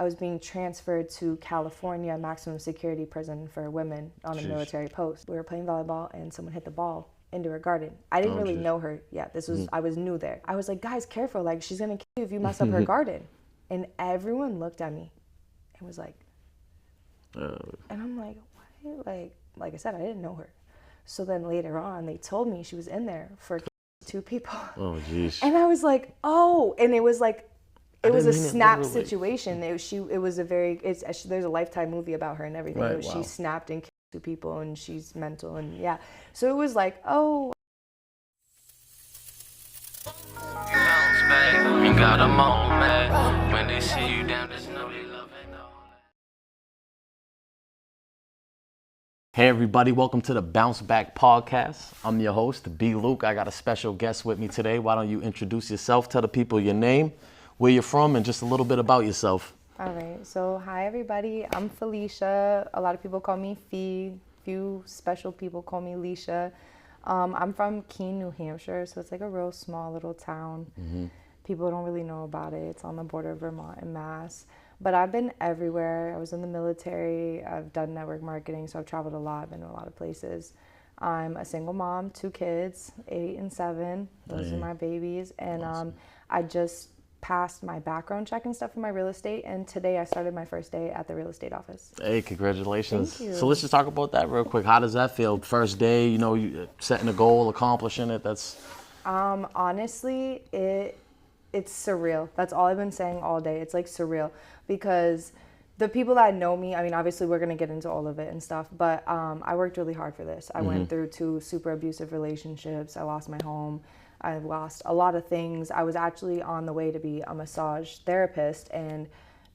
I was being transferred to California maximum security prison for women on a military post. We were playing volleyball and someone hit the ball into her garden. I didn't really know her yet. This was, I was new there. I was like, guys, careful, like she's gonna kill you if you mess up her garden. And everyone looked at me and was like, and I'm like, what? Like I said, I didn't know her. So then later on, they told me she was in there for 2 people. Oh, jeez. And I was like, oh, and it was like, it was a snap situation. There's a Lifetime movie about her and everything. Right, She snapped and killed 2 people and she's mental and yeah. So it was like, oh. Bounce back, you got a moment. When they see you down, just know they love it. Hey everybody, welcome to the Bounce Back Podcast. I'm your host, B. Luke. I got a special guest with me today. Why don't you introduce yourself, tell the people your name, where you're from, and just a little bit about yourself. All right, so hi everybody, I'm Felicia. A lot of people call me Fee. Few special people call me Alicia. I'm from Keene, New Hampshire, so it's like a real small little town. People don't really know about it. It's on the border of Vermont and Mass. But I've been everywhere. I was in the military. I've done network marketing, so I've traveled a lot. I've been to a lot of places. I'm a single mom, 2 kids, 8 and 7. Those are my babies. And awesome. I just passed my background check and stuff for my real estate, and today I started my first day at the real estate office. Hey, congratulations. Thank you. So let's just talk about that real quick. How does that feel? First day, you setting a goal, accomplishing it, that's... Honestly, it's surreal. That's all I've been saying all day. It's like surreal because the people that know me, I mean, obviously we're going to get into all of it and stuff, but I worked really hard for this. I went through 2 super abusive relationships. I lost my home. I lost a lot of things. I was actually on the way to be a massage therapist, and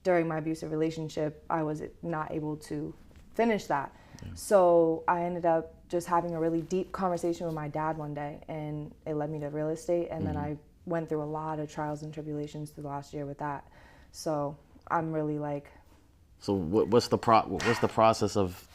during my abusive relationship, I was not able to finish that. So I ended up just having a really deep conversation with my dad one day, and it led me to real estate, and then I went through a lot of trials and tribulations through the last year with that. So I'm really like... So what's the process of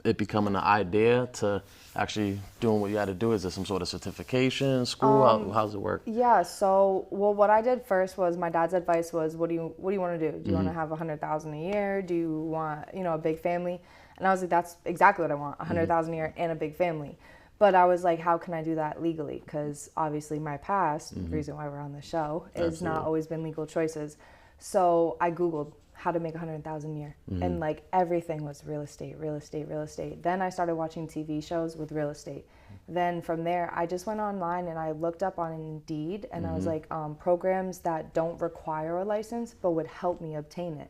it becoming an idea to actually doing what you had to do? Is there some sort of certification, school? How's it work? Yeah, so, well, what I did first was, my dad's advice was, what do you want to do? Do you want to have $100,000 a year? Do you want, a big family? And I was like, that's exactly what I want, $100,000 a year and a big family. But I was like, how can I do that legally? Because obviously my past, the reason why we're on the show, is not always been legal choices. So I Googled how to make $100,000 a year. And like everything was real estate, real estate, real estate. Then I started watching TV shows with real estate. Then from there, I just went online and I looked up on Indeed, and I was like, programs that don't require a license but would help me obtain it.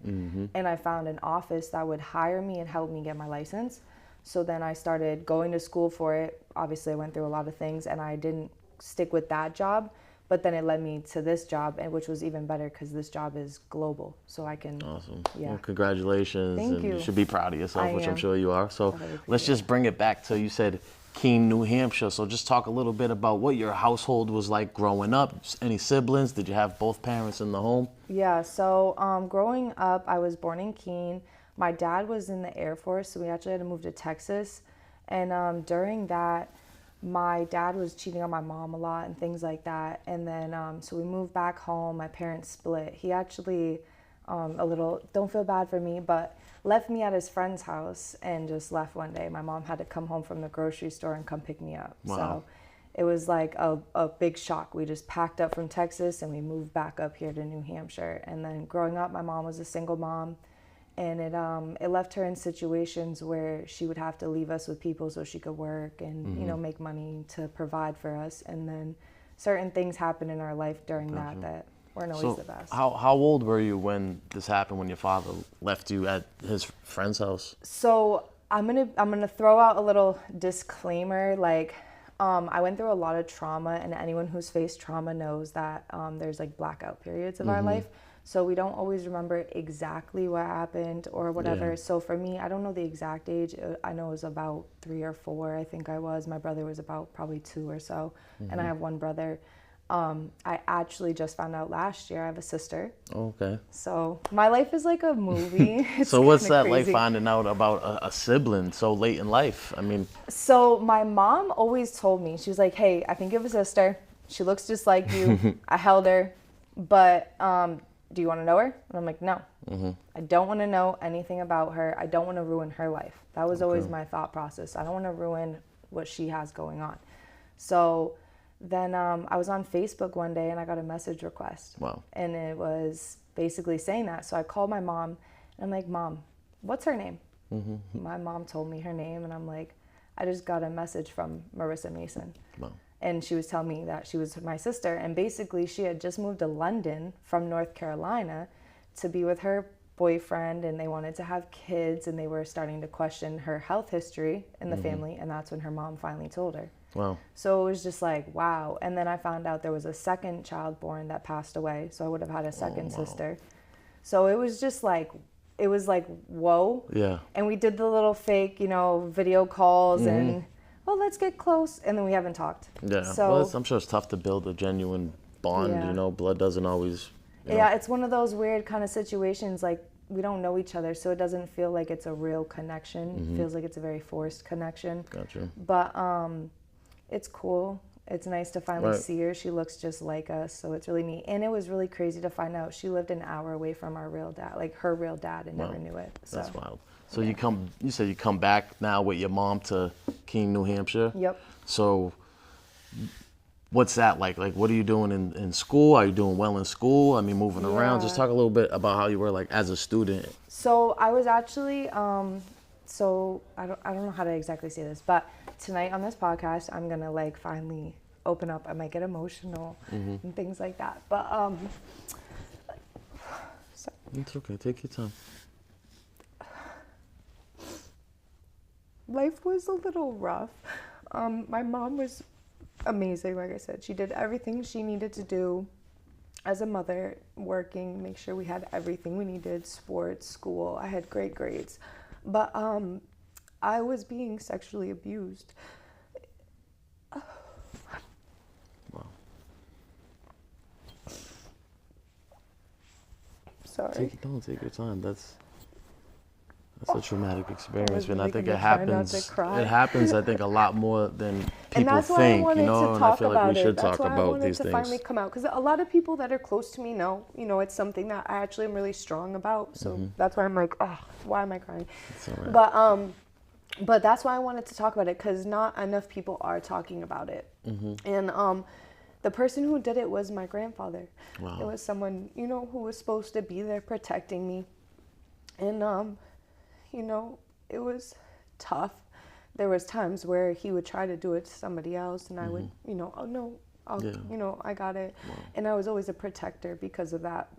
And I found an office that would hire me and help me get my license. So then I started going to school for it. Obviously I went through a lot of things and I didn't stick with that job. But then it led me to this job, which was even better because this job is global. So I can... Awesome. Yeah. Well, congratulations. Thank you. You should be proud of yourself, which I'm sure you are. So really let's just bring it back to, you said Keene, New Hampshire. So just talk a little bit about what your household was like growing up. Any siblings? Did you have both parents in the home? Yeah, so growing up, I was born in Keene. My dad was in the Air Force, so we actually had to move to Texas. And during that, my dad was cheating on my mom a lot and things like that. And then, so we moved back home. My parents split. He actually, don't feel bad for me, but left me at his friend's house and just left one day. My mom had to come home from the grocery store and come pick me up. Wow. So it was like a big shock. We just packed up from Texas and we moved back up here to New Hampshire. And then growing up, my mom was a single mom. And it left her in situations where she would have to leave us with people so she could work and, make money to provide for us. And then certain things happened in our life during that weren't always the best. How old were you when this happened, when your father left you at his friend's house? So I'm gonna throw out a little disclaimer. Like, I went through a lot of trauma, and anyone who's faced trauma knows that there's like blackout periods of our life. So we don't always remember exactly what happened or whatever. Yeah. So for me, I don't know the exact age. I know it was about 3 or 4, I think I was. My brother was about probably 2 or so. And I have one brother. I actually just found out last year I have a sister. Okay. So my life is like a movie. So what's that crazy. Like finding out about a sibling so late in life? I mean. So my mom always told me, she was like, hey, I think you have a sister. She looks just like you. I held her. But do you want to know her? And I'm like, no. I don't want to know anything about her. I don't want to ruin her life. That was always my thought process. I don't want to ruin what she has going on. So then I was on Facebook one day and I got a message request. Wow. And it was basically saying that. So I called my mom and I'm like, Mom, what's her name? My mom told me her name and I'm like, I just got a message from Marissa Mason. Wow. And she was telling me that she was my sister. And basically she had just moved to London from North Carolina to be with her boyfriend, and they wanted to have kids, and they were starting to question her health history in the family, and that's when her mom finally told her. Wow. So it was just like, wow. And then I found out there was a second child born that passed away, so I would have had a second sister. So it was just like, it was like, whoa. Yeah. And we did the little fake, video calls and, well, let's get close, and then we haven't talked. Yeah. So, Well, I'm sure it's tough to build a genuine bond. Yeah. Blood doesn't always. Yeah, it's one of those weird kind of situations, like we don't know each other, so it doesn't feel like it's a real connection. It feels like it's a very forced connection. Gotcha. But it's cool. It's nice to finally Right. see her. She looks just like us, so it's really neat. And it was really crazy to find out she lived an hour away from our real dad, like her real dad, and never knew it. So. That's wild. So you said you come back now with your mom to Keene, New Hampshire? Yep. So what's that like? Like, what are you doing in school? Are you doing well in school? I mean, moving around. Just Yeah. talk a little bit about how you were like as a student. So I was actually, so I don't know how to exactly say this, but tonight on this podcast, I'm gonna like finally open up. I might get emotional and things like that. But so, It's okay. Take your time. life was a little rough. My mom was amazing. Like I said, she did everything she needed to do as a mother, working, make sure we had everything we needed, sports, school. I had great grades. But I was being sexually abused. Wow. Sorry. Take your time. That's a traumatic experience, and I really think gonna it try not happens. to cry. It happens, I think, a lot more than And people that's why I think. wanted to And I talk feel about like we it. should That's talk why I about wanted these to things. finally come out, because a lot of people that are close to me know, it's something that I actually am really strong about. So that's why I'm like, oh, why am I crying? It's all right. But that's why I wanted to talk about it, because not enough people are talking about it. And the person who did it was my grandfather. Wow. It was someone, who was supposed to be there protecting me. And, it was tough. There was times where he would try to do it to somebody else, and I would, oh no, I got it. Wow. And I was always a protector because of that.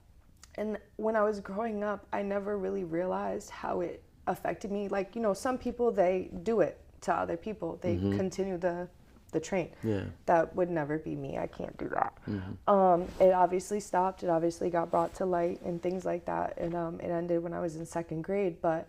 And when I was growing up, I never really realized how it affected me. Like, some people, they do it to other people. They continue the train. Yeah. That would never be me. I can't do that. It obviously stopped. It obviously got brought to light and things like that. And it ended when I was in second grade. But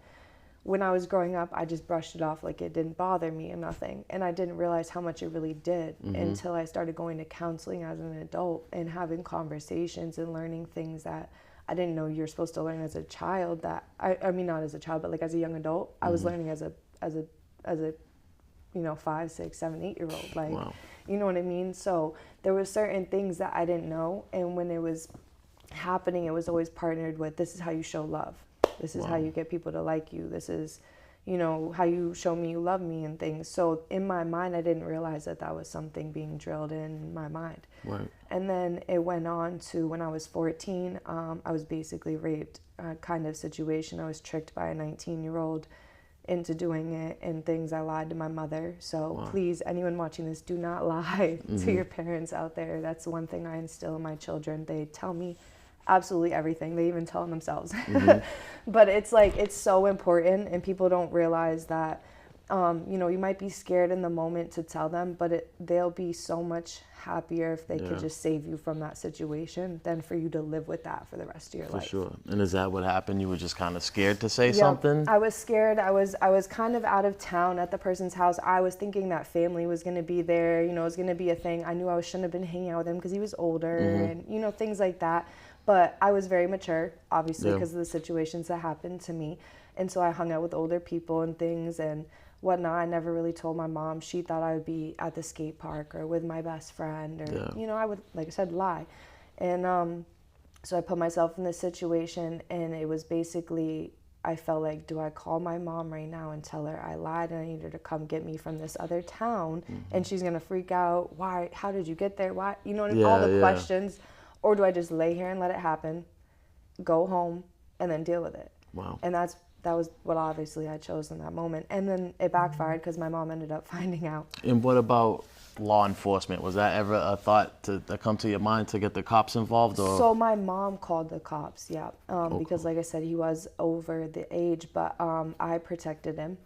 when I was growing up, I just brushed it off like it didn't bother me and nothing. And I didn't realize how much it really did until I started going to counseling as an adult and having conversations and learning things that I didn't know you're supposed to learn as a child. That I mean, not as a child, but like as a young adult, I was learning as a 5, 6, 7, 8-year-old. Like, Wow. you know what I mean? So there were certain things that I didn't know. And when it was happening, it was always partnered with, this is how you show love. This is how you get people to like you. This is, how you show me you love me and things. So in my mind, I didn't realize that that was something being drilled in my mind. Right. And then it went on to when I was 14, I was basically raped kind of situation. I was tricked by a 19-year-old into doing it and things. I lied to my mother. So please, anyone watching this, do not lie to your parents out there. That's one thing I instill in my children. They tell me absolutely everything. They even tell themselves. But it's like, it's so important, and people don't realize that, you might be scared in the moment to tell them, but they'll be so much happier if they could just save you from that situation than for you to live with that for the rest of your life. For sure. And is that what happened? You were just kind of scared to say something? I was scared. I was kind of out of town at the person's house. I was thinking that family was going to be there, it was going to be a thing. I knew I shouldn't have been hanging out with him because he was older and, things like that. But I was very mature, obviously, because of the situations that happened to me. And so I hung out with older people and things and whatnot. I never really told my mom. She thought I would be at the skate park or with my best friend or, I would, like I said, lie. And So I put myself in this situation, and it was basically, I felt like, do I call my mom right now and tell her I lied and I need her to come get me from this other town, and she's gonna freak out? Why? How did you get there? Why? You know what I mean? All the questions. Or do I just lay here and let it happen, go home, and then deal with it? Wow. And that was what obviously I chose in that moment. And then it backfired because my mom ended up finding out. And what about law enforcement? Was that ever a thought that come to your mind to get the cops involved? Or? So my mom called the cops, because like I said, he was over the age, but I protected him.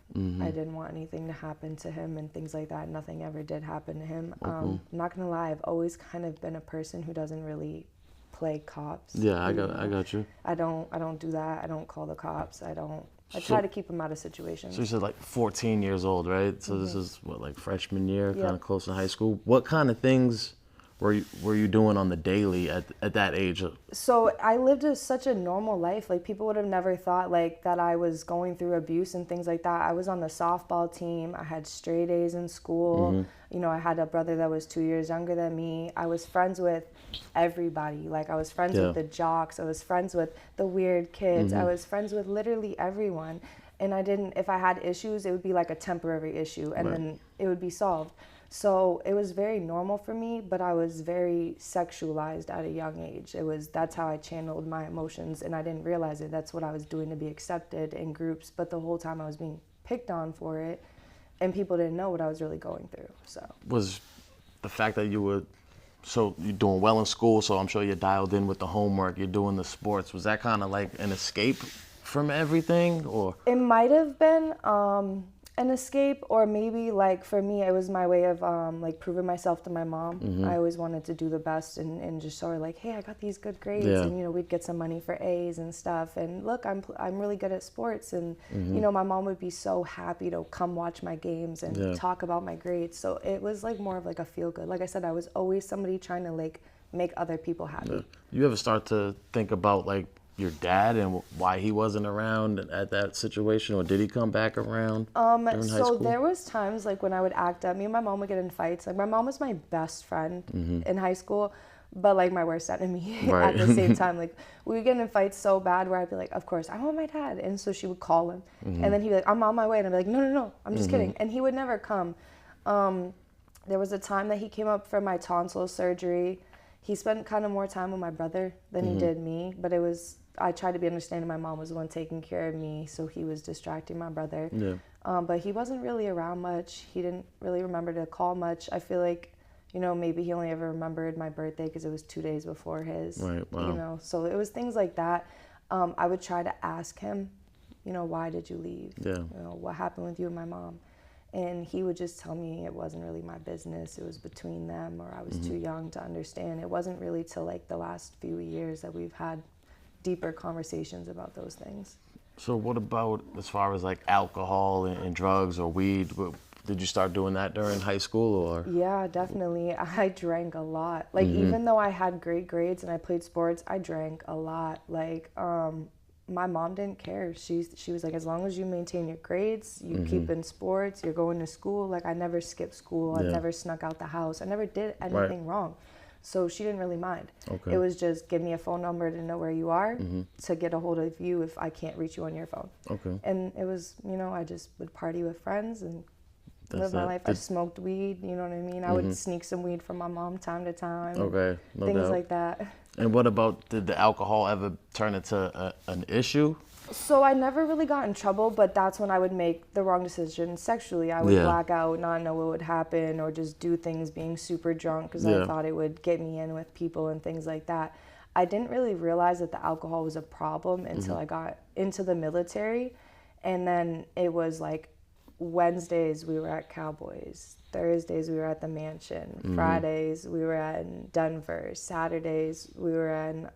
I didn't want anything to happen to him and things like that. Nothing ever did happen to him. I'm not gonna lie, I've always kind of been a person who doesn't really play cops. Yeah, I got you. I don't do that. I don't call the cops. I try to keep them out of situations. So you said like 14 years old, right? So this is what, like freshman year, kind of close to high school. What kind of things were you doing on the daily at that age? So I lived such a normal life. Like, people would have never thought like that I was going through abuse and things like that. I was on the softball team. I had straight A's in school. You know, I had a brother that was 2 years younger than me. I was friends with everybody. Like, I was friends with the jocks. I was friends with the weird kids. I was friends with literally everyone. And if I had issues, it would be like a temporary issue, and then it would be solved. So it was very normal for me, but I was very sexualized at a young age. That's how I channeled my emotions, and I didn't realize it. That's what I was doing to be accepted in groups, but the whole time I was being picked on for it, and people didn't know what I was really going through. So was the fact that you're doing well in school, so I'm sure you're dialed in with the homework, you're doing the sports, was that kind of like an escape from everything? Or it might have been an escape, or maybe like for me it was my way of like proving myself to my mom. I always wanted to do the best and just show her like, hey, I got these good grades, and you know, we'd get some money for A's and stuff, and look, I'm really good at sports, and you know, my mom would be so happy to come watch my games and talk about my grades. So it was like more of like a feel good. Like I said, I was always somebody trying to like make other people happy. You ever start to think about like your dad and why he wasn't around at that situation, or did he come back around during high school? So there was times like when I would act up, me and my mom would get in fights. Like, my mom was my best friend in high school, but like my worst enemy at the same time. Like, we would get in fights so bad where I'd be like, of course, I want my dad. And so she would call him, and then he'd be like, I'm on my way. And I'd be like, no, I'm just kidding. And he would never come. There was a time that he came up for my tonsil surgery. He spent kind of more time with my brother than he did me, but I tried to be understanding. My mom was the one taking care of me, so he was distracting my brother. But he wasn't really around much. He didn't really remember to call much. I feel like, you know, maybe he only ever remembered my birthday because it was 2 days before his. Right, wow. You know, so it was things like that. I would try to ask him, you know, why did you leave? You know, what happened with you and my mom? And he would just tell me it wasn't really my business. It was between them, or I was too young to understand. It wasn't really till like the last few years that we've had deeper conversations about those things. So what about as far as like alcohol and drugs or weed? Did you start doing that during high school, or? Yeah, definitely. I drank a lot. Like, even though I had great grades and I played sports, I drank a lot. Like, my mom didn't care. She was like, as long as you maintain your grades, you keep in sports, you're going to school. Like, I never skipped school. I never snuck out the house. I never did anything wrong. So she didn't really mind. It was just give me a phone number to know where you are, to get a hold of you if I can't reach you on your phone. And it was, you know, I just would party with friends and live my life. I smoked weed, you know what I mean? I would sneak some weed from my mom time to time. Things like that. And what about, did the alcohol ever turn into an issue? So I never really got in trouble, but that's when I would make the wrong decisions sexually. I would black out, not know what would happen, or just do things being super drunk because I thought it would get me in with people and things like that. I didn't really realize that the alcohol was a problem until I got into the military. And then it was like Wednesdays we were at Cowboys, Thursdays we were at the Mansion, Fridays we were in Denver, Saturdays we were in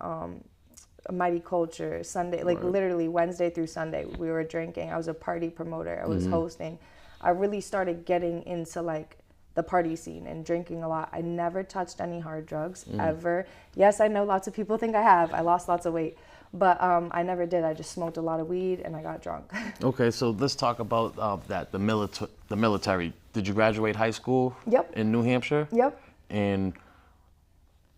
Mighty Culture, Sunday, like literally Wednesday through Sunday we were drinking. I was a party promoter. I was hosting. I really started getting into like the party scene and drinking a lot. I never touched any hard drugs ever. Yes, I know lots of people think I have. I lost lots of weight, but I never did. I just smoked a lot of weed and I got drunk. Okay, so let's talk about that, the military. Did you graduate high school? Yep. In New Hampshire? Yep. And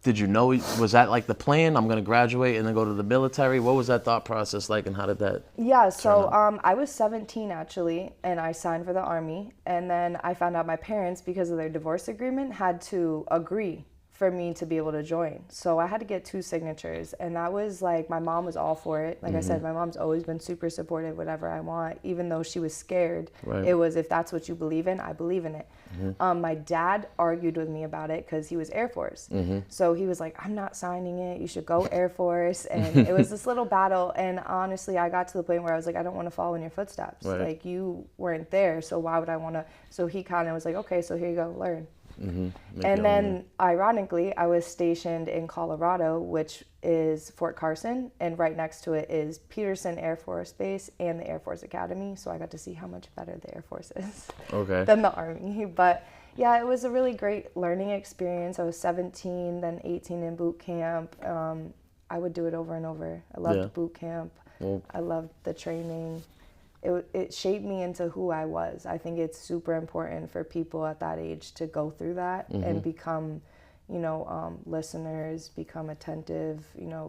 did you know, was that like the plan? I'm gonna graduate and then go to the military. What was that thought process like, and how did that? Yeah, so I was 17 actually, and I signed for the Army, and then I found out my parents, because of their divorce agreement, had to agree for me to be able to join. So I had to get 2 signatures, and that was like, my mom was all for it. Like I said, my mom's always been super supportive, whatever I want, even though she was scared. Right. It was, if that's what you believe in, I believe in it. My dad argued with me about it because he was Air Force. So he was like, I'm not signing it. You should go Air Force. And it was this little battle. And honestly, I got to the point where I was like, I don't want to follow in your footsteps. Right. Like, you weren't there, so why would I want to? So he kind of was like, okay, so here you go, learn. And then, ironically, I was stationed in Colorado, which is Fort Carson, and right next to it is Peterson Air Force Base and the Air Force Academy. So I got to see how much better the Air Force is than the Army. But yeah, it was a really great learning experience. I was 17, then 18 in boot camp. I would do it over and over. I loved boot camp. I loved the training. It shaped me into who I was. I think it's super important for people at that age to go through that and become, listeners, become attentive,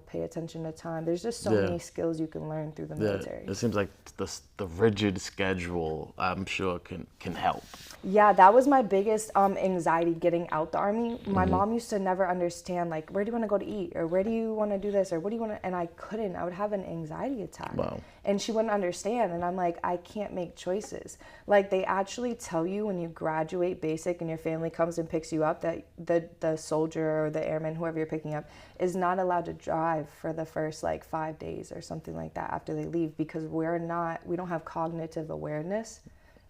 pay attention to time. There's just so many skills you can learn through the military. It seems like the rigid schedule, I'm sure, can help. Yeah, that was my biggest anxiety getting out the Army. My mom used to never understand, like, where do you want to go to eat? Or where do you want to do this? Or what do you want to... And I couldn't. I would have an anxiety attack. Wow. And she wouldn't understand. And I'm like, I can't make choices. Like, they actually tell you when you graduate basic and your family comes and picks you up that the soldier or the airman, whoever you're picking up, is not allowed to drive for the first, 5 days or something like that after they leave, because we don't have cognitive awareness,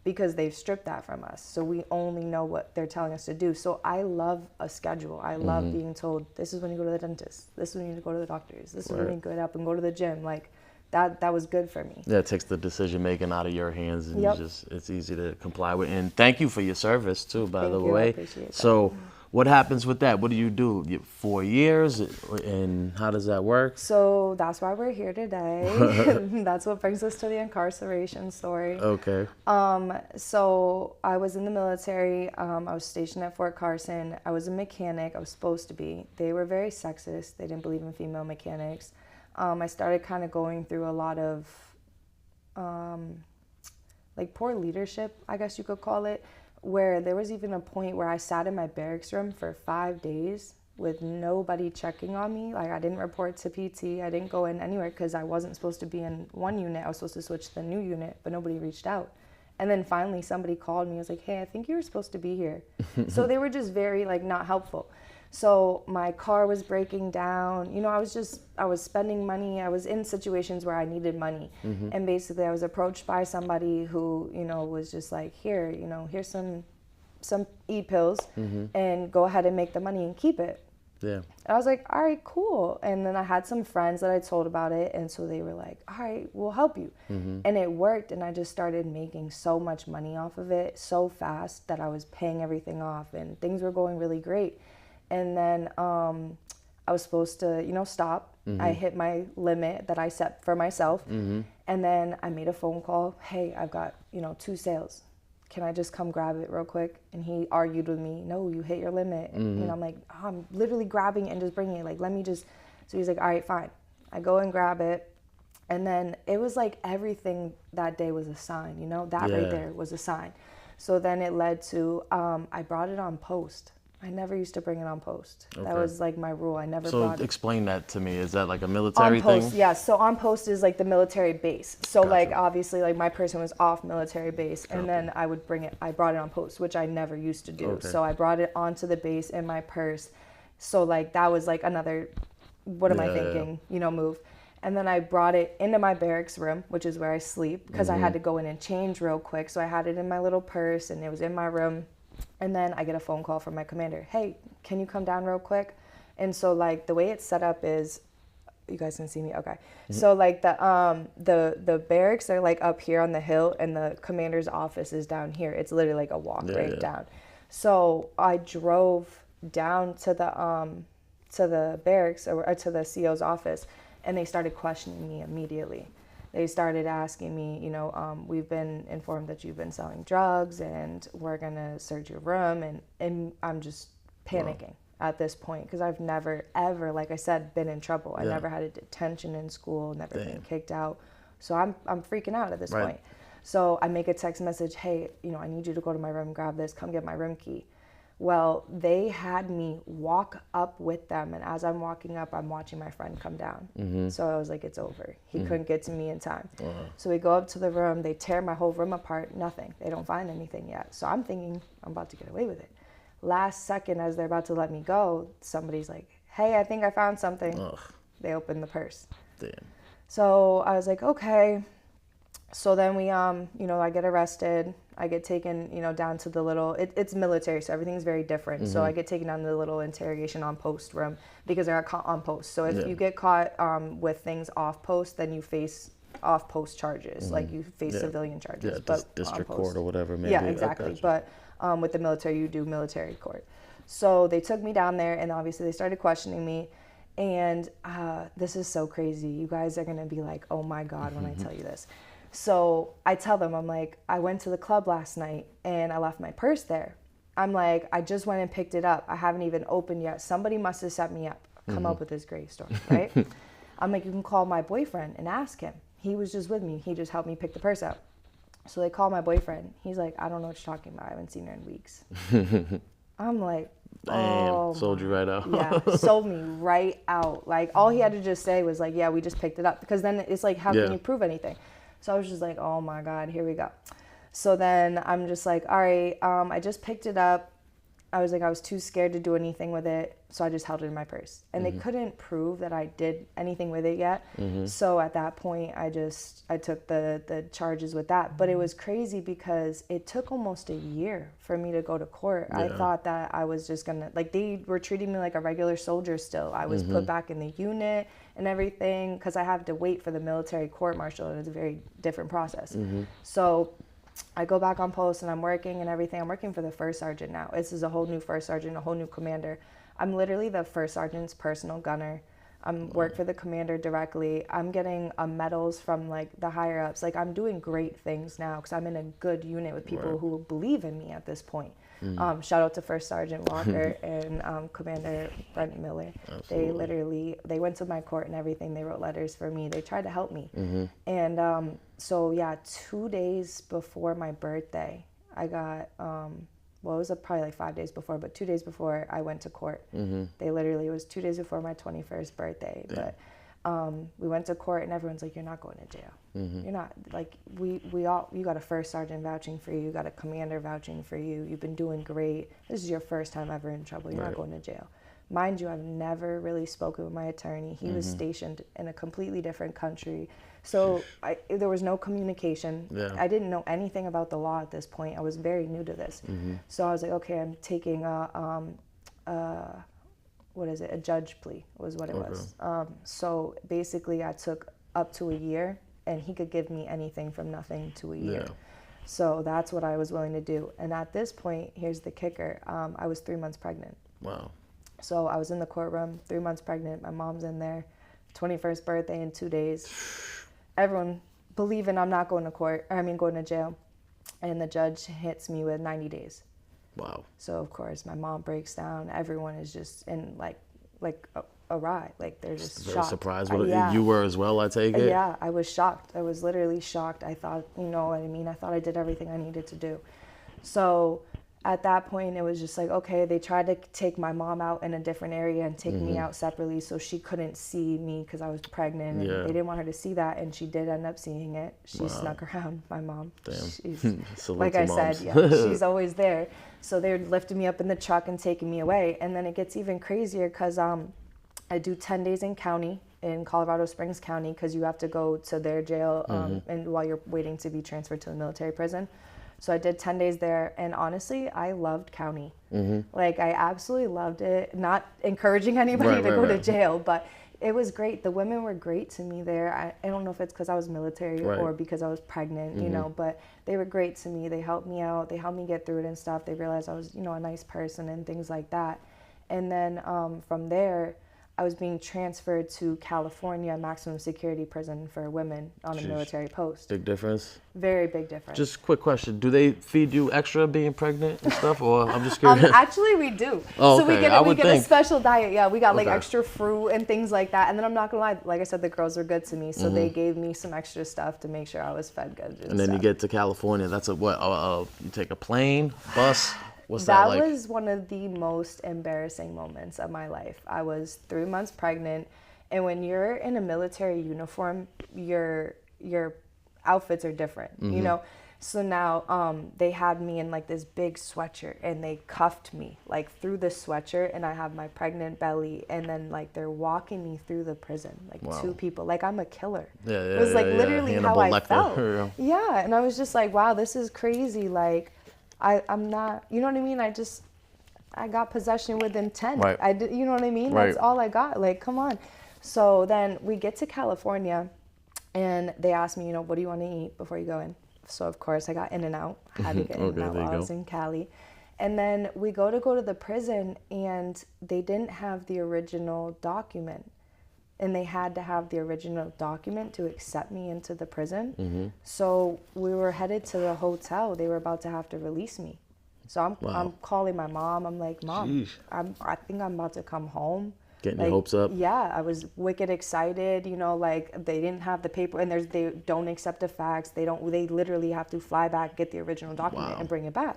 because they've stripped that from us. So we only know what they're telling us to do. So I love a schedule. I love being told, this is when you go to the dentist. This is when you need to go to the doctors. This is when you get up and go to the gym. Like, that was good for me. Yeah, it takes the decision making out of your hands, and it's easy to comply with. And thank you for your service too, by the way. I appreciate that. So what happens with that? What do you do? 4 years, and how does that work? So that's why we're here today. That's what brings us to the incarceration story. Okay. So I was in the military. I was stationed at Fort Carson. I was a mechanic. I was supposed to be. They were very sexist. They didn't believe in female mechanics. I started kind of going through a lot of poor leadership, I guess you could call it, where there was even a point where I sat in my barracks room for 5 days with nobody checking on me. Like, I didn't report to PT. I didn't go in anywhere because I wasn't supposed to be in one unit. I was supposed to switch to the new unit, but nobody reached out. And then finally somebody called me. I was like, hey, I think you were supposed to be here. So they were just very, not helpful. So my car was breaking down. I was spending money. I was in situations where I needed money. And basically I was approached by somebody who, was just like, here, here's some e-pills and go ahead and make the money and keep it. Yeah. I was like, all right, cool. And then I had some friends that I told about it. And so they were like, all right, we'll help you. And it worked. And I just started making so much money off of it so fast that I was paying everything off and things were going really great. And then I was supposed to, stop. I hit my limit that I set for myself. And then I made a phone call. Hey, I've got, 2 sales. Can I just come grab it real quick? And he argued with me. No, you hit your limit. And I'm like, oh, I'm literally grabbing it and just bringing it. Like, let me just. So he's like, all right, fine. I go and grab it. And then it was like everything that day was a sign, that right there was a sign. So then it led to, I brought it on post. I never used to bring it on post. Okay. That was my rule. I never brought it. So explain that to me. Is that like a military thing? On post, thing? yeah. So on post is the military base. So Gotcha. Obviously my person was off military base, and then I would bring it. I brought it on post, which I never used to do. Okay. So I brought it onto the base in my purse. So that was another, what am I thinking? Move. And then I brought it into my barracks room, which is where I sleep, because I had to go in and change real quick. So I had it in my little purse, and it was in my room. And then I get a phone call from my commander. Hey, can you come down real quick? And so the way it's set up is, you guys can see me? Okay. So the barracks are up here on the hill, and the commander's office is down here. It's literally a walk down. So I drove down to the barracks or to the CO's office, and they started questioning me immediately. They started asking me, we've been informed that you've been selling drugs, and we're going to search your room. And I'm just panicking. at this point because I've never, ever, like I said, been in trouble. I never had a detention in school, never been kicked out. So I'm freaking out at this point. So I make a text message, hey, you know, I need you to go to my room, grab this, come get my room key. Well, they had me walk up with them, and as I'm walking up, I'm watching my friend come down. So I was like, it's over. He couldn't get to me in time. So we go up to the room, they tear my whole room apart, nothing. They don't find anything yet. So I'm thinking, I'm about to get away with it. Last second, as they're about to let me go, somebody's like, hey, I think I found something. They open the purse. So I was like, okay. So then we, you know, I get arrested. I get taken, you know, down to the little, it's military, so everything's very different. So I get taken down to the little interrogation on post room because I got caught on post. So if you get caught with things off post, then you face off post charges, like you face civilian charges. But district court or whatever. Maybe. Yeah, exactly. But with the military, you do military court. So they took me down there, and obviously they started questioning me. And this is so crazy. You guys are gonna be like, oh my God, when I tell you this. So I tell them, I'm like, I went to the club last night and I left my purse there. I'm like, I just went and picked it up. I haven't even opened yet. Somebody must have set me up. Come up with this great story, right? I'm like, you can call my boyfriend and ask him. He was just with me. He just helped me pick the purse up. So they call my boyfriend. He's like, I don't know what you're talking about. I haven't seen her in weeks. I'm like, damn, sold you right out. Yeah, sold me right out. Like, all he had to just say was like, yeah, we just picked it up. Because then it's like, how can you prove anything? So I was just like, oh my God, here we go. So then I'm just like, all right, I just picked it up. I was like, I was too scared to do anything with it. So I just held it in my purse. And they couldn't prove that I did anything with it yet. So at that point, I took the charges with that. But it was crazy because it took almost a year for me to go to court. I thought that I was just gonna, like, they were treating me like a regular soldier still. I was put back in the unit and everything because I have to wait for the military court martial, and it's a very different process. So I go back on post and I'm working and everything. I'm working for the first sergeant now. This is a whole new first sergeant, a whole new commander. I'm literally the first sergeant's personal gunner. I'm work for the commander directly. I'm getting medals from like the higher ups. Like, I'm doing great things now because I'm in a good unit with people who believe in me at this point. Shout out to First Sergeant Walker and Commander Brent Miller. Absolutely. They went to my court and everything. They wrote letters for me. They tried to help me. And so yeah, 2 days before my birthday, I got, well, it was probably like 5 days before, but 2 days before I went to court. They literally, it was 2 days before my 21st birthday. But we went to court and everyone's like, you're not going to jail. You're not, like, you got a first sergeant vouching for you, you got a commander vouching for you, you've been doing great. This is your first time ever in trouble, you're not going to jail. Mind you, I've never really spoken with my attorney. He was stationed in a completely different country. So there was no communication. I didn't know anything about the law at this point. I was very new to this. So I was like, okay, I'm taking a judge plea was what it was. So basically I took up to a year, and he could give me anything from nothing to a year. So that's what I was willing to do. And at this point, here's the kicker. I was 3 months pregnant. Wow. So I was in the courtroom, 3 months pregnant. My mom's in there, 21st birthday in 2 days. Everyone believing I'm not going to going to jail. And the judge hits me with 90 days. Wow. So of course my mom breaks down. Everyone is just in like a ride. Like, they're just very shocked. Surprised. You were as well, I take it? Yeah, I was shocked. I was literally shocked. I thought, you know what I mean? I thought I did everything I needed to do. So at that point, it was just like, okay, they tried to take my mom out in a different area and take me out separately so she couldn't see me because I was pregnant. And they didn't want her to see that, and she did end up seeing it. She snuck around, my mom. Damn. She's, like I said, she's always there. So they were lifting me up in the truck and taking me away. And then it gets even crazier because I do 10 days in county, in Colorado Springs County, because you have to go to their jail and while you're waiting to be transferred to the military prison. So I did 10 days there, and honestly, I loved county. Like, I absolutely loved it. Not encouraging anybody to go to jail, but it was great. The women were great to me there. I don't know if it's because I was military or because I was pregnant, you know, but they were great to me. They helped me out. They helped me get through it and stuff. They realized I was, you know, a nice person and things like that. And then from there, I was being transferred to California maximum security prison for women on a military post. Big difference. Very big difference. Just quick question: do they feed you extra being pregnant and stuff, or I'm just curious? Actually, we do. Oh, so we okay. get we get a special diet. Yeah, we got like Okay. extra fruit and things like that. And then I'm not gonna lie, like I said, the girls are good to me, so they gave me some extra stuff to make sure I was fed good. And then you get to California. That's a what? You take a plane, bus. What's that like? That was one of the most embarrassing moments of my life. I was 3 months pregnant, and when you're in a military uniform, your outfits are different, you know? So now they had me in like this big sweatshirt, and they cuffed me like through the sweatshirt, and I have my pregnant belly, and then like they're walking me through the prison, like two people, like I'm a killer. It was like literally how I felt. Yeah, and I was just like, wow, this is crazy. Like I'm not, you know what I mean? I got possession with intent. Right. I did, you know what I mean? Right. That's all I got. Like, come on. So then we get to California, and they asked me, you know, what do you want to eat before you go in? So of course I got In-N-Out. Had to get In-N-Out while I was in Cali. And then we go to the prison, and they didn't have the original document. And they had to have the original document to accept me into the prison. So we were headed to the hotel. They were about to have to release me. So I'm calling my mom. I'm like, Mom, I think I'm about to come home. Getting like, your hopes up. Yeah, I was wicked excited. You know, like they didn't have the paper, and they don't accept the fax. They literally have to fly back, get the original document, and bring it back.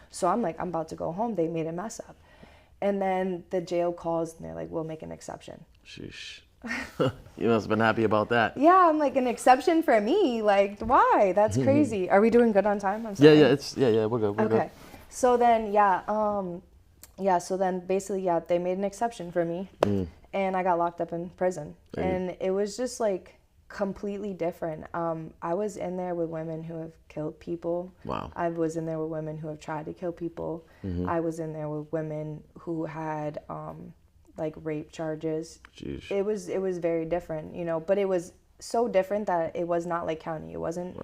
So I'm like, I'm about to go home. They made a mess up. And then the jail calls, and they're like, we'll make an exception. Sheesh. You must have been happy about that. Yeah, I'm like, an exception for me? Like, why? That's crazy. Are we doing good on time? I'm sorry. Yeah, we're good. We're good. So then, so then basically, they made an exception for me, and I got locked up in prison. And it was just like completely different. I was in there with women who have killed people. Wow. I was in there with women who have tried to kill people. I was in there with women who had like rape charges. Jeez. It was very different, you know, but it was so different that it was not like county. It wasn't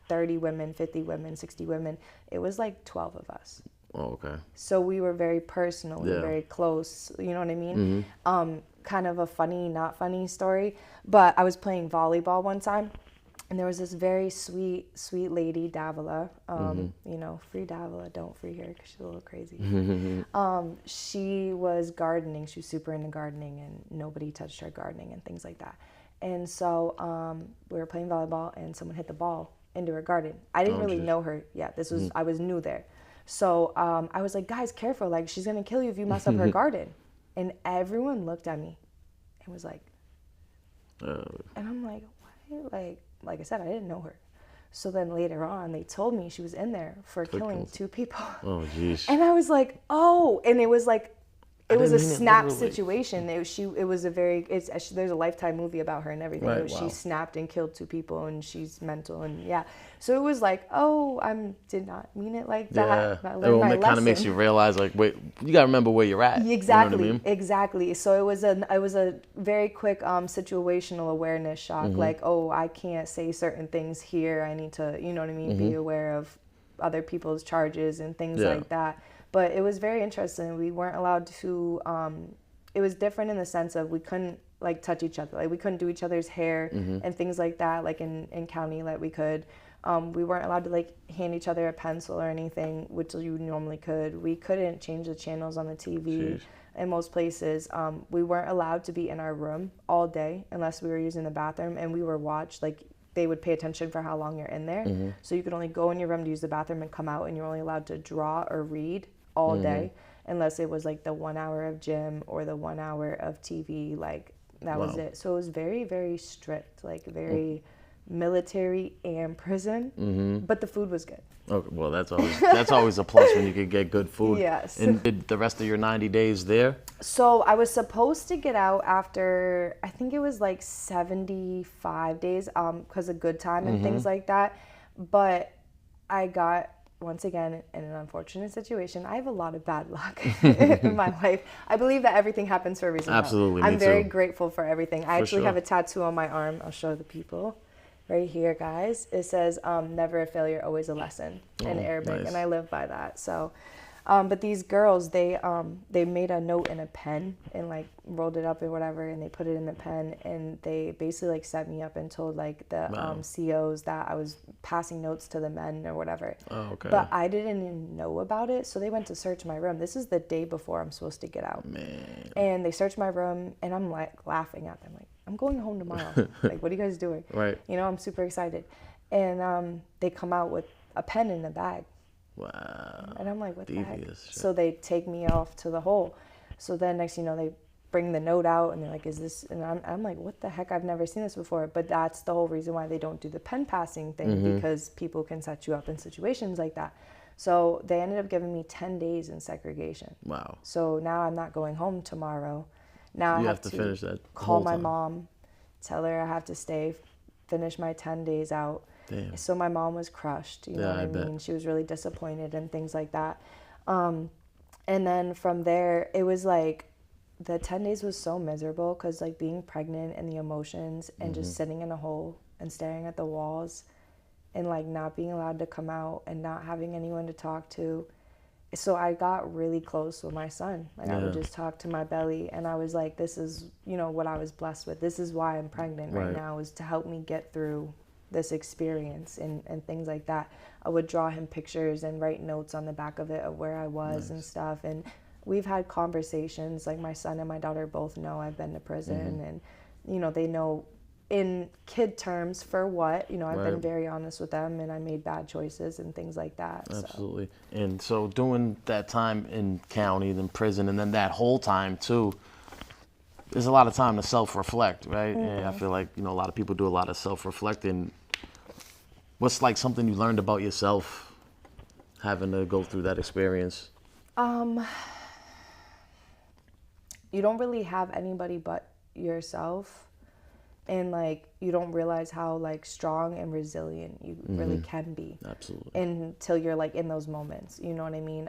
30 women, 50 women, 60 women. It was like 12 of us. Oh, okay. So we were very personal, we were very close, you know what I mean? Kind of a funny, not funny story, but I was playing volleyball one time, and there was this very sweet lady, Davila, you know, free Davila, don't free her, because she's a little crazy. She was gardening, she was super into gardening, and nobody touched her gardening and things like that. And so we were playing volleyball, and someone hit the ball into her garden. I didn't really know her yet. This was, I was new there. So I was like, guys, careful, like she's gonna kill you if you mess up her garden. And everyone looked at me and was like, and I'm like, what? Like I said, I didn't know her. So then later on, they told me she was in there for killing 2 people. Oh, jeez. And I was like, oh, and it was like, it was a snap situation. There's a Lifetime movie about her and everything. Right, She snapped and killed 2 people, and she's mental, and so it was like, oh, I did not mean it like that. Yeah, I learned my it kind of makes you realize, like, wait, you gotta remember where you're at. Exactly, you know what I mean? exactly. So it was a very quick situational awareness shock. Like, oh, I can't say certain things here. I need to, you know what I mean, be aware of other people's charges and things like that. But it was very interesting. We weren't allowed to, it was different in the sense of we couldn't like touch each other. Like we couldn't do each other's hair and things like that, like in county like we could. We weren't allowed to like hand each other a pencil or anything, which you normally could. We couldn't change the channels on the TV in most places. We weren't allowed to be in our room all day unless we were using the bathroom, and we were watched. Like they would pay attention for how long you're in there. So you could only go in your room to use the bathroom and come out, and you're only allowed to draw or read all day, unless it was like the 1 hour of gym or the 1 hour of TV, like that was it. So it was very, very strict, like very military and prison, but the food was good. Okay, well, that's always a plus when you could get good food. Yes. And did the rest of your 90 days there? So I was supposed to get out after, I think it was like 75 days, because of good time and things like that, but I got, once again, in an unfortunate situation. I have a lot of bad luck in my life. I believe that everything happens for a reason. Absolutely, I'm me very too. grateful for everything. I actually have a tattoo on my arm. I'll show the people. Right here, guys. It says, never a failure, always a lesson in Arabic. Nice. And I live by that. So But these girls, they made a note in a pen and like rolled it up or whatever, and they put it in the pen, and they basically like set me up and told like the COs that I was passing notes to the men or whatever. Oh, okay. But I didn't even know about it, so they went to search my room. This is the day before I'm supposed to get out. Man. And they searched my room, and I'm like laughing at them, like, I'm going home tomorrow. Like, what are you guys doing? Right. You know, I'm super excited. And they come out with a pen in the bag. Wow. And I'm like, what the heck? Devious shit. So they take me off to the hole. So then next, you know, they bring the note out, and they're like, is this? And I'm like, what the heck? I've never seen this before. But that's the whole reason why they don't do the pen passing thing, because people can set you up in situations like that. So they ended up giving me 10 days in segregation. Wow. So now I'm not going home tomorrow. Now You I have to finish that call whole my time. mom, tell her I have to stay, finish my 10 days out. Damn. So my mom was crushed, you know what I mean? She was really disappointed and things like that. And then from there, it was like the 10 days was so miserable because like being pregnant and the emotions and just sitting in a hole and staring at the walls and like not being allowed to come out and not having anyone to talk to. So I got really close with my son. Like I would just talk to my belly, and I was like, this is, you know, what I was blessed with. This is why I'm pregnant right now, is to help me get through this experience and things like that. I would draw him pictures and write notes on the back of it of where I was and stuff. And we've had conversations, like my son and my daughter both know I've been to prison, and, you know, they know in kid terms for what, you know, I've been very honest with them, and I made bad choices and things like that. Absolutely. And so doing that time in county, then prison, and then that whole time too, there's a lot of time to self-reflect, right? And I feel like, you know, a lot of people do a lot of self-reflecting. What's like something you learned about yourself having to go through that experience? You don't really have anybody but yourself, and like you don't realize how like strong and resilient you really can be. Absolutely. Until you're like in those moments, you know what I mean?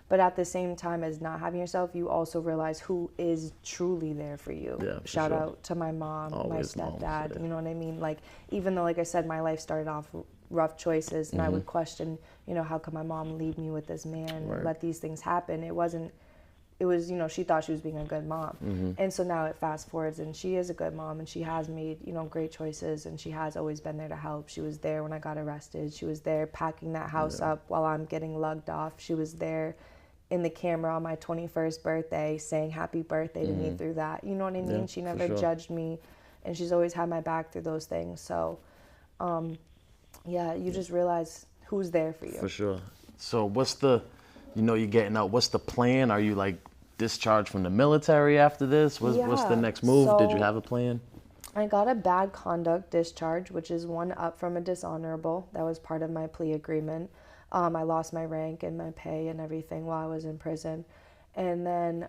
But at the same time as not having yourself, you also realize who is truly there for you. Yeah, for Shout sure. out to my mom, Always my moms, stepdad, yeah. you know what I mean? Like, even though, like I said, my life started off rough choices, and I would question, you know, how could my mom leave me with this man and let these things happen? It was, you know, she thought she was being a good mom. And so now it fast forwards, and she is a good mom, and she has made, you know, great choices, and she has always been there to help. She was there when I got arrested. She was there packing that house up while I'm getting lugged off. She was there in the camera on my 21st birthday saying happy birthday to me through that. You know what I mean? Yeah, she for never sure. judged me, and she's always had my back through those things. So, yeah, you just realize who's there for you. For sure. So what's the, you know, you're getting out, what's the plan? Are you like discharged from the military after this? What's the next move? Did you So have a plan? I got a bad conduct discharge, which is one up from a dishonorable. That was part of my plea agreement. I lost my rank and my pay and everything while I was in prison. And then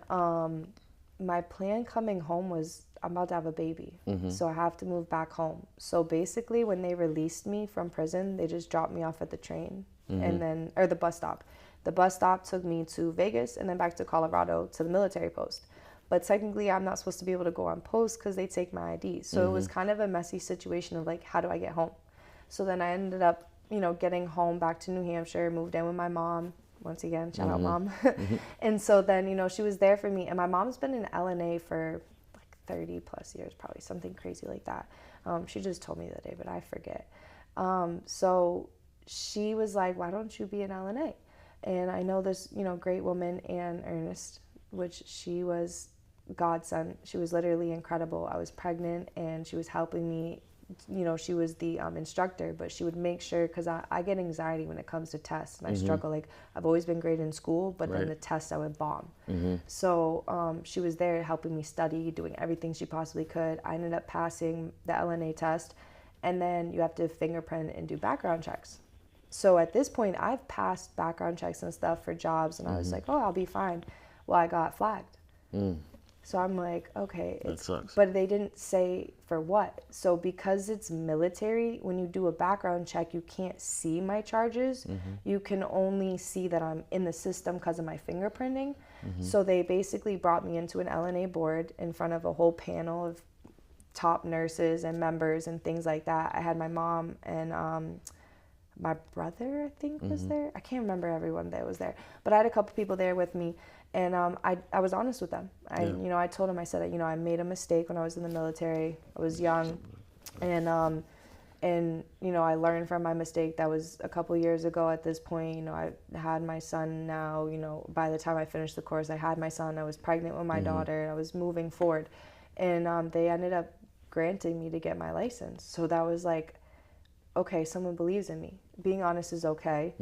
my plan coming home was I'm about to have a baby. So I have to move back home. So basically when they released me from prison, they just dropped me off at the train and then, or the bus stop. The bus stop took me to Vegas and then back to Colorado to the military post. But technically I'm not supposed to be able to go on post because they take my ID. So it was kind of a messy situation of like, how do I get home? So then I ended up, you know, getting home back to New Hampshire, moved in with my mom. Once again, shout out mom. And so then, you know, she was there for me. And my mom's been in LNA for like 30 plus years, probably something crazy like that. She just told me the day, but I forget. So she was like, why don't you be in LNA? And I know this, you know, great woman, Ann Ernest, which she was godsend. She was literally incredible. I was pregnant and she was helping me. You know, she was the instructor, but she would make sure, because I get anxiety when it comes to tests, and I struggle. Like, I've always been great in school, but then the tests I would bomb. So she was there helping me study, doing everything she possibly could. I ended up passing the LNA test, and then you have to fingerprint and do background checks. So at this point, I've passed background checks and stuff for jobs, and I was like, oh, I'll be fine. Well, I got flagged. So I'm like, okay. That sucks. But they didn't say for what. So because it's military, when you do a background check, you can't see my charges. You can only see that I'm in the system because of my fingerprinting. So they basically brought me into an LNA board in front of a whole panel of top nurses and members and things like that. I had my mom and my brother, I think, was there. I can't remember everyone that was there, but I had a couple people there with me, and I was honest with them. I told them, I said, I made a mistake when I was in the military. I was young, and I learned from my mistake. That was a couple years ago at this point. I had my son now. By the time I finished the course, I had my son. I was pregnant with my daughter. I was moving forward, and they ended up granting me to get my license. So that was like, okay, someone believes in me. Being honest is okay.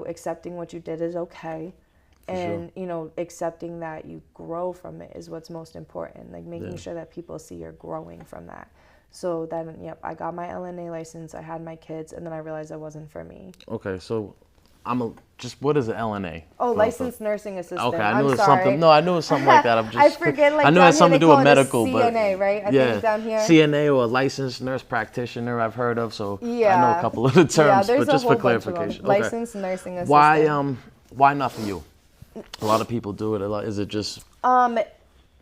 Accepting what you did is okay. And, accepting that you grow from it is what's most important. Like making sure that people see you're growing from that. So then, I got my LNA license, I had my kids, and then I realized it wasn't for me. Okay, so what is an LNA? Oh, licensed nursing assistant. Okay, I knew I'm it was sorry. something. No, I knew it was something like that. I forget, like, I knew it down had something to here do they with call it a medical, CNA, right? I think down here. CNA or licensed nurse practitioner I've heard of, so I know Yeah. a couple of the terms, there's but just a for whole bunch of them. clarification. Okay. Licensed nursing assistant. Why not for you? A lot of people do it. Is it just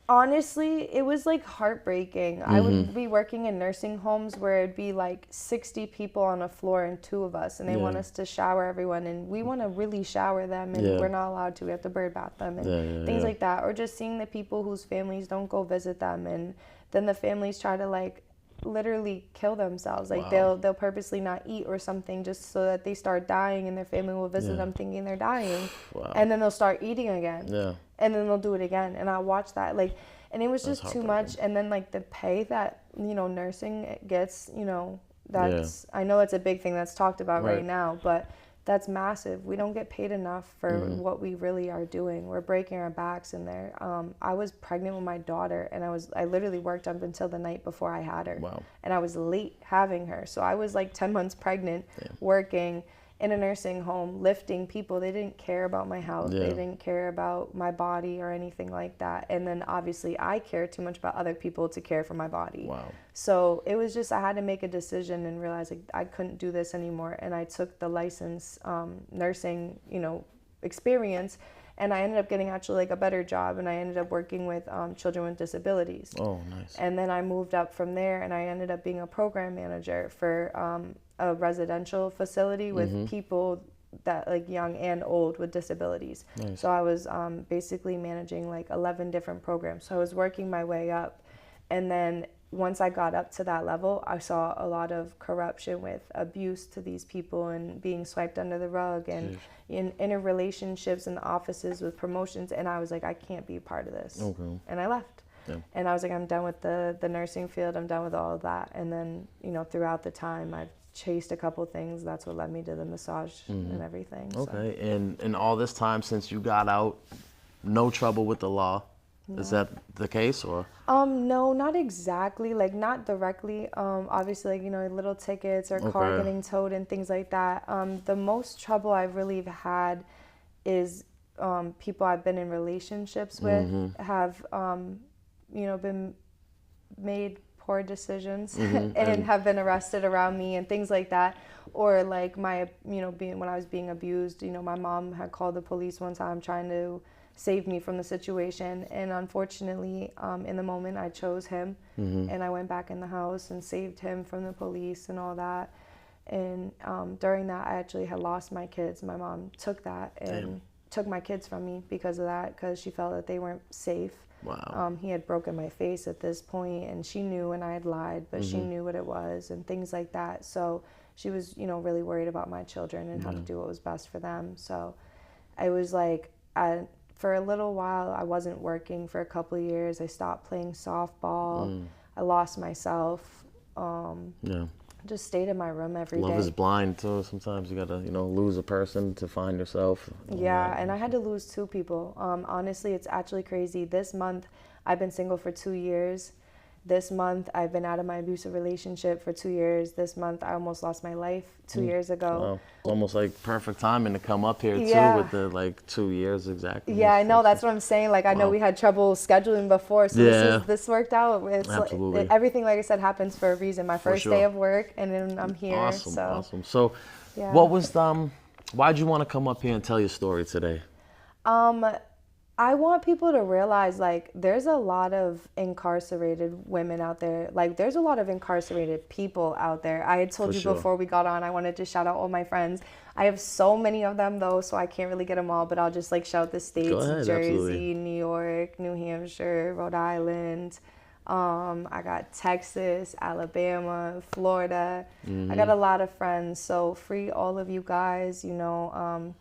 Honestly, it was like heartbreaking. I would be working in nursing homes where it'd be like 60 people on a floor and 2 of us, and they want us to shower everyone, and we want to really shower them, and we're not allowed to. We have to bird bath them and things like that. Or just seeing the people whose families don't go visit them, and then the families try to like literally kill themselves. Like they'll purposely not eat or something just so that they start dying, and their family will visit them thinking they're dying. And then they'll start eating again. And then they'll do it again. And I watched that, like, and it was just too much. And then like the pay that, nursing gets, that's, I know that's a big thing that's talked about right now, but that's massive. We don't get paid enough for what we really are doing. We're breaking our backs in there. I was pregnant with my daughter, and I literally worked up until the night before I had her. Wow. And I was late having her. So I was like 10 months pregnant, working in a nursing home, lifting people. They didn't care about my health. They didn't care about my body or anything like that. And then obviously I cared too much about other people to care for my body. Wow. So it was just, I had to make a decision and realize like I couldn't do this anymore. And I took the license nursing, experience, and I ended up getting actually like a better job, and I ended up working with children with disabilities. Oh, nice. And then I moved up from there, and I ended up being a program manager for a residential facility with people that like young and old with disabilities. Nice. So I was basically managing like 11 different programs. So I was working my way up, and then once I got up to that level, I saw a lot of corruption with abuse to these people and being swiped under the rug, and in interrelationships in the offices with promotions. And I was like, I can't be a part of this. Okay. And I left. Yeah. And I was like, I'm done with the nursing field. I'm done with all of that. And then, throughout the time, I've chased a couple things. That's what led me to the massage and everything. Okay. So. And all this time since you got out, no trouble with the law. No. Is that the case, or? No, not exactly. Like, not directly. Obviously, like, little tickets or car getting towed and things like that. The most trouble I've really had is people I've been in relationships with have, been made poor decisions and have been arrested around me and things like that. Or like when I was being abused, my mom had called the police one time trying to saved me from the situation, and unfortunately in the moment I chose him, and I went back in the house and saved him from the police and all that. And during that, I actually had lost my kids. My mom took that and took my kids from me because of that, because she felt that they weren't safe. Wow. He had broken my face at this point, and she knew, and I had lied, but she knew what it was and things like that. So she was really worried about my children and how to do what was best for them. So I was like, for a little while, I wasn't working for a couple of years. I stopped playing softball. I lost myself. Just stayed in my room every day. Love is blind too. Sometimes you gotta, lose a person to find yourself. Yeah, and I had to lose 2 people. Honestly, it's actually crazy. This month, I've been single for 2 years. This month, I've been out of my abusive relationship for 2 years. This month, I almost lost my life 2 years ago. Wow. It's almost like perfect timing to come up here too, with the 2 years exactly. Yeah, I know. That's what I'm saying. Like, I know we had trouble scheduling before, so this worked out. Absolutely. Everything, like I said, happens for a reason. My first day of work, and then I'm here. Awesome. So, what was why'd you want to come up here and tell your story today? I want people to realize, like, there's a lot of incarcerated women out there. Like, there's a lot of incarcerated people out there. I had told For you sure. before we got on, I wanted to shout out all my friends. I have so many of them, though, so I can't really get them all, but I'll just, like, shout the states: ahead, Jersey, absolutely. New York, New Hampshire, Rhode Island. I got Texas, Alabama, Florida. I got a lot of friends, so free all of you guys, you know.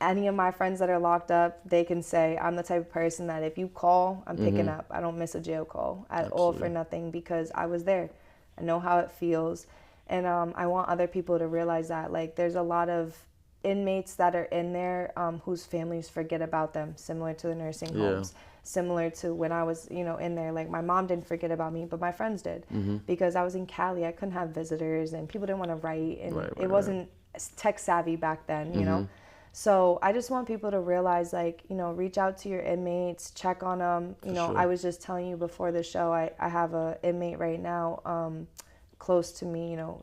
Any of my friends that are locked up, they can say I'm the type of person that if you call, I'm picking up. I don't miss a jail call at all for nothing, because I was there. I know how it feels. And I want other people to realize that, like, there's a lot of inmates that are in there whose families forget about them, similar to the nursing homes, similar to when I was, you know, in there. Like, my mom didn't forget about me, but my friends did, because I was in Cali. I couldn't have visitors, and people didn't want to write, and it wasn't tech savvy back then, you know. So I just want people to realize, like, you know, reach out to your inmates, check on them. You know, I was just telling you before the show, I have a inmate right now close to me, you know.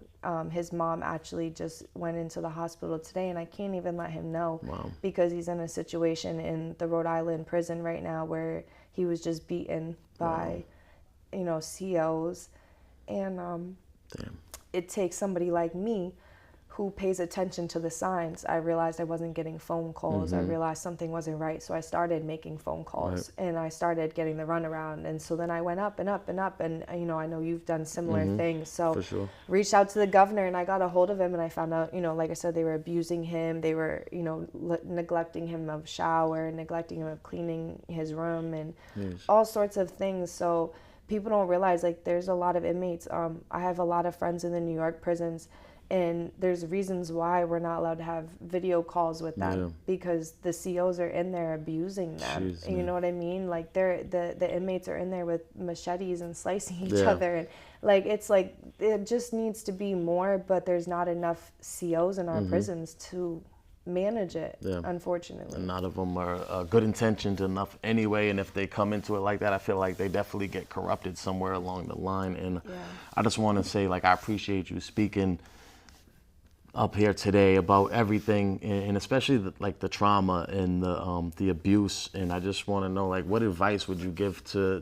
His mom actually just went into the hospital today, and I can't even let him know because he's in a situation in the Rhode Island prison right now where he was just beaten by, you know, COs. And it takes somebody like me who pays attention to the signs. I realized I wasn't getting phone calls. I realized something wasn't right. So I started making phone calls and I started getting the runaround. And so then I went up and up and up. And, you know, I know you've done similar things. So For sure. reached out to the governor, and I got a hold of him, and I found out, you know, like I said, they were abusing him. They were, you know, neglecting him of shower, neglecting him of cleaning his room, and all sorts of things. So people don't realize, like, there's a lot of inmates. I have a lot of friends in the New York prisons, and there's reasons why we're not allowed to have video calls with them because the COs are in there abusing them. Jeez, you know what I mean? Like, the inmates are in there with machetes and slicing each other, and like, it's like, it just needs to be more, but there's not enough COs in our prisons to manage it, unfortunately. And none of them are good intentioned enough anyway, and if they come into it like that, I feel like they definitely get corrupted somewhere along the line. And I just want to say, like, I appreciate you speaking up here today about everything, and especially the trauma and the abuse. And I just want to know, like, what advice would you give to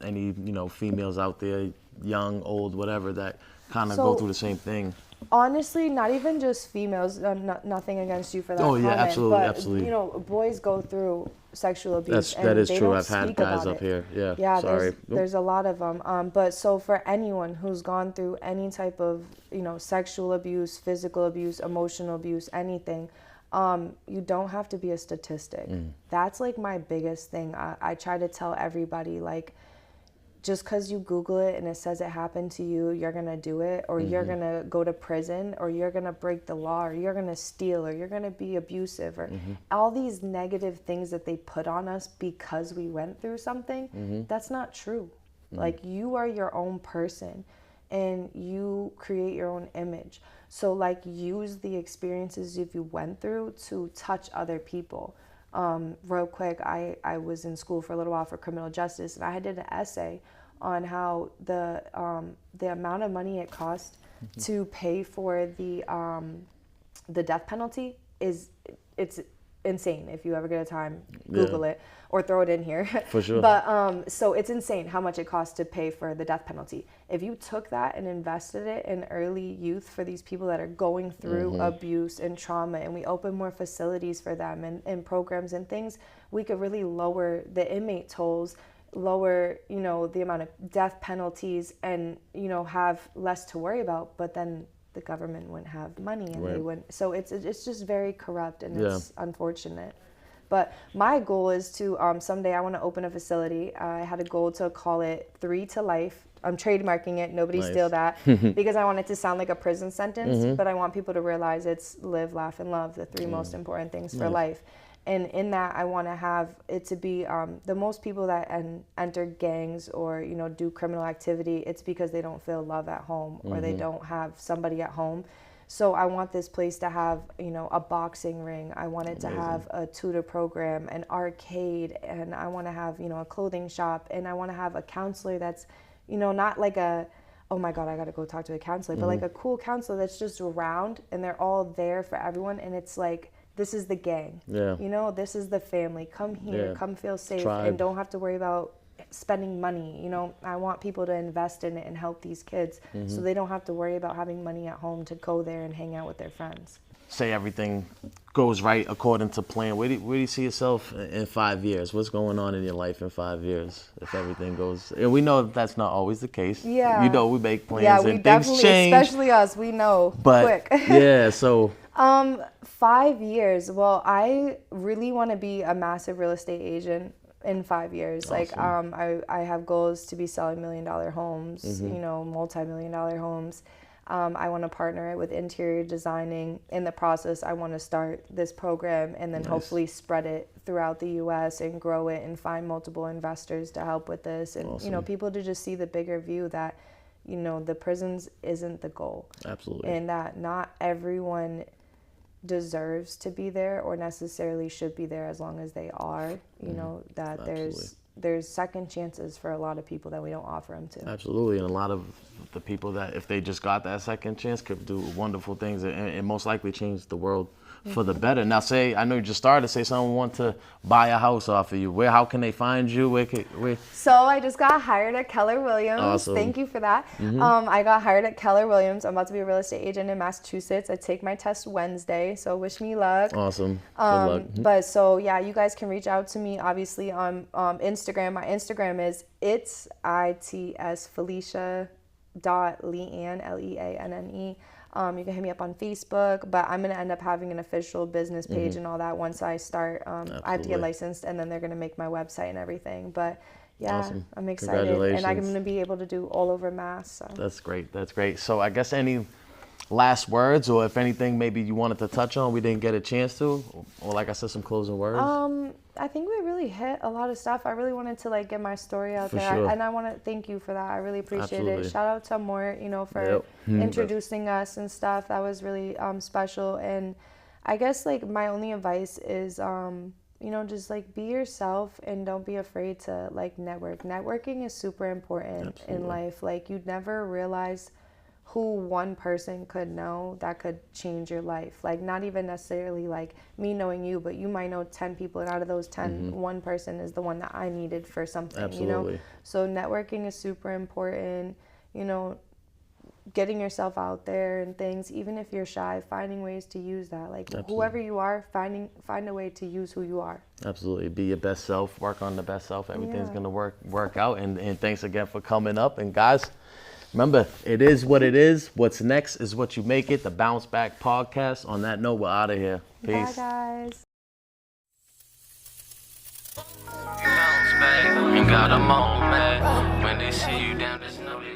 any, you know, females out there, young, old, whatever, that kind of go through the same thing? Honestly, not even just females. Nothing against you for that. Oh yeah, comment, absolutely, but, absolutely. You know, boys go through sexual abuse. That is they true. don't I've had speak guys about up it. here. Yeah. Yeah, Sorry. there's a lot of them. But so for anyone who's gone through any type of, you know, sexual abuse, physical abuse, emotional abuse, anything, you don't have to be a statistic. That's like my biggest thing. I try to tell everybody, like, just because you Google it and it says it happened to you, you're going to do it, or you're going to go to prison, or you're going to break the law, or you're going to steal, or you're going to be abusive, or all these negative things that they put on us because we went through something. That's not true. Like, you are your own person and you create your own image. So, like, use the experiences if you went through to touch other people. Real quick, I was in school for a little while for criminal justice, and I did an essay on how the amount of money it costs to pay for the death penalty it's insane. If you ever get a time, Google it or throw it in here. For sure. But so it's insane how much it costs to pay for the death penalty. If you took that and invested it in early youth for these people that are going through abuse and trauma, and we open more facilities for them and programs and things, we could really lower the inmate tolls, lower, you know, the amount of death penalties, and, you know, have less to worry about. But then the government wouldn't have money, and they wouldn't. So it's just very corrupt, and it's unfortunate. But my goal is to someday I want to open a facility. I had a goal to call it 3 to Life. I'm trademarking it. Nobody steal that because I want it to sound like a prison sentence. But I want people to realize it's live, laugh, and love, the 3 most important things for life. And in that, I want to have it to be the most people that enter gangs or, you know, do criminal activity, it's because they don't feel love at home or they don't have somebody at home. So I want this place to have, you know, a boxing ring. I want it to have a tutor program, an arcade, and I want to have, you know, a clothing shop, and I want to have a counselor that's, you know, not like a, oh my God, I got to go talk to a counselor, but like a cool counselor that's just around, and they're all there for everyone, and it's like this is the gang. Yeah. You know, this is the family. Come here, Yeah. come feel safe, Tribe. and don't have to worry about spending money. You know, I want people to invest in it and help these kids so they don't have to worry about having money at home to go there and hang out with their friends. Say everything goes right according to plan. Where do you see yourself in 5 years? What's going on in your life in 5 years if everything goes? And we know that's not always the case. Yeah. You know, we make plans Yeah, we and things definitely, change. especially us, we know But quick. yeah, so 5 years. Well, I really want to be a massive real estate agent in 5 years. Awesome. Like, I have goals to be selling $1 million homes, Mm-hmm. you know, multi-million-dollar homes. I want to partner it with interior designing. In the process, I want to start this program and then hopefully spread it throughout the U.S. and grow it and find multiple investors to help with this. And, you know, people to just see the bigger view that, you know, the prisons isn't the goal. Absolutely. And that not everyone deserves to be there or necessarily should be there as long as they are. You know, that there's second chances for a lot of people that we don't offer them to. Absolutely, and a lot of the people that if they just got that second chance could do wonderful things and most likely change the world for the better. Now, say I know you just started. Say someone want to buy a house off of you. How can they find you? Where? So I just got hired at Keller Williams. Awesome. Thank you for that. I got hired at Keller Williams. I'm about to be a real estate agent in Massachusetts. I take my test Wednesday, so wish me luck. Awesome. Good luck. But so yeah, you guys can reach out to me obviously on Instagram. My Instagram is Felicia.Leanne, Leanne. You can hit me up on Facebook, but I'm going to end up having an official business page and all that once I start. I have to get licensed, and then they're going to make my website and everything. But yeah, Awesome. I'm excited, and I'm going to be able to do all over Mass. So. That's great. That's great. So I guess any last words, or if anything maybe you wanted to touch on we didn't get a chance to, or like I said, some closing words? I think we really hit a lot of stuff. I really wanted to like get my story out there, sure. and I want to thank you for that. I really appreciate Absolutely. it. Shout out to Mort, you know, for introducing us and stuff. That was really special. And I guess like my only advice is, you know, just like be yourself and don't be afraid to like network. Networking is super important in life. Like you'd never realize who one person could know that could change your life. Like not even necessarily like me knowing you, but you might know 10 people, and out of those 10, one person is the one that I needed for something. Absolutely. You know? So networking is super important, you know, getting yourself out there and things, even if you're shy, finding ways to use that. Like whoever you are, find a way to use who you are. Absolutely. Be your best self, work on the best self. Everything's gonna work out. And thanks again for coming up. And guys, remember, it is what it is. What's next is what you make it. The Bounce Back Podcast. On that note, we're out of here. Peace. Bye, guys. Bounce back, you got a moment. When they see you down, just know they